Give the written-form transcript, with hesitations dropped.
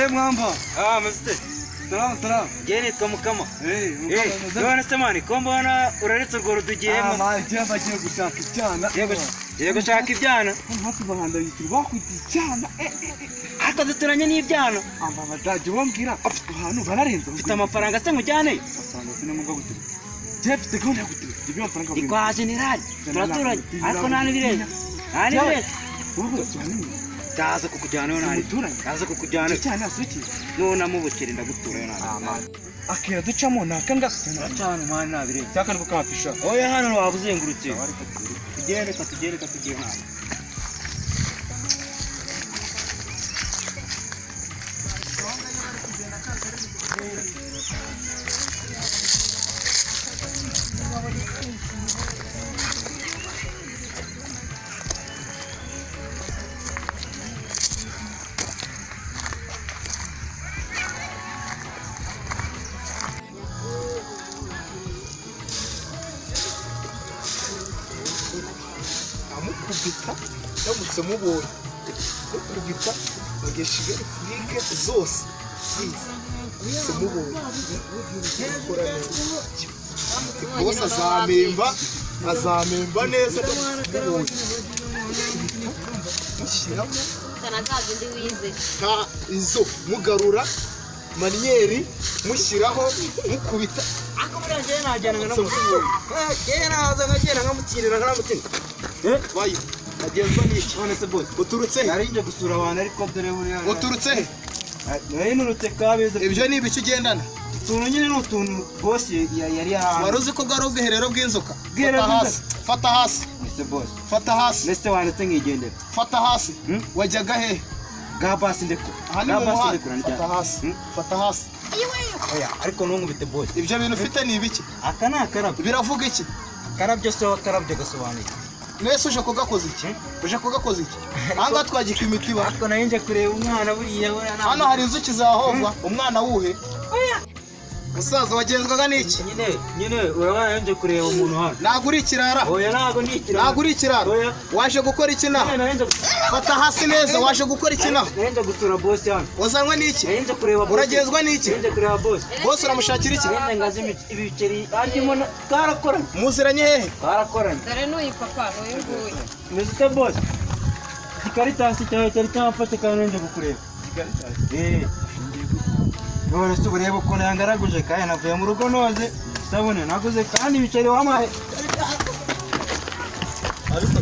mwamba. Mzee. Salam. Gene Mukama. None se mani ko mbona uraretse urwo rudugiyemo. Cyamba cyo gushaka icyana. Yego shaka ibyana. Hafi bahanda yitwa bakwita icyana. Akaduturanye n'ibyana. Amba badaje wambwira ahantu bararenza. Mfite amafaranga se mujyane. Amafaranga sinamugwa gutira. Jeff te gone gutira. Ibyo amafaranga. Ikwa general. Turaturanye. Ariko nani birenze. Nani birenze. Ubu cyane. Kaza kukujyana yo nani. Kaza kukujyana. Cyane asuki. None amubukira ndagutura yo nani. Akira ducamo nakanga. Cyane mani nabire. Cyakari kukapisha. Oya hano wabuzengurutse. Tugere nani. Amukubita yamutse mubonye ukubita bageshige frike zose mubonye bose azamemba neza mubonye mushyiramo kanazazindi wize ka izo mugarura manieri mushyiraho mukubita Akaburanje najyana n'amutsindira. Naza ngagenda nkamutsindira nk'amutsindira. Wayo agenzwa n'iki None se boss uturutse narinje gusura abantu ariko dore buriya uturutse nayo nurutse kabeze ibyo ni ibiki ugendana tuntu nyine n'utuntu boss yari yahawe waruzi ko bwari ubwiherero bw'inzoka fata hasi Mr boss fata hasi neste wanditse nkigendera fata hasi wajyaga he gabasi ndeko aha ni mu muhanda fata hasi oya ariko ntungubite boss ibyo bintu ufite ni ibiki aka ni akarabyo biravuga iki akarabyo so akarabyo gasobanuye nese uje kugakoza iki anga twagika imitiba ariko narinje kureba umwana buriya hano hari inzuki zahova umwana wuhe musaza wagenzwaga n'iki nyine urabona nje kureba umuntu hano ntabwo uri ikirara oya ntabwo uri ikirara waje gukora iki naho fata hasi neza waje gukora iki naho narinje gusura boss hano wazanwe n'iki narinje kureba boss uragenzwa n'iki narinje kureba boss uramushakira iki narinje ngazi ibiceri arimo karakoranye muziranye hehe karakoranye dore n'uyu papa n'uyu nguyu muzite boss Kigaritasi cyawe cyari cyamfashe kandi narinje kukureba none se ureba ukuntu yangaraguje kandi navuye mu rugo noze sabone naguze kandi ibiceri wamahe ariko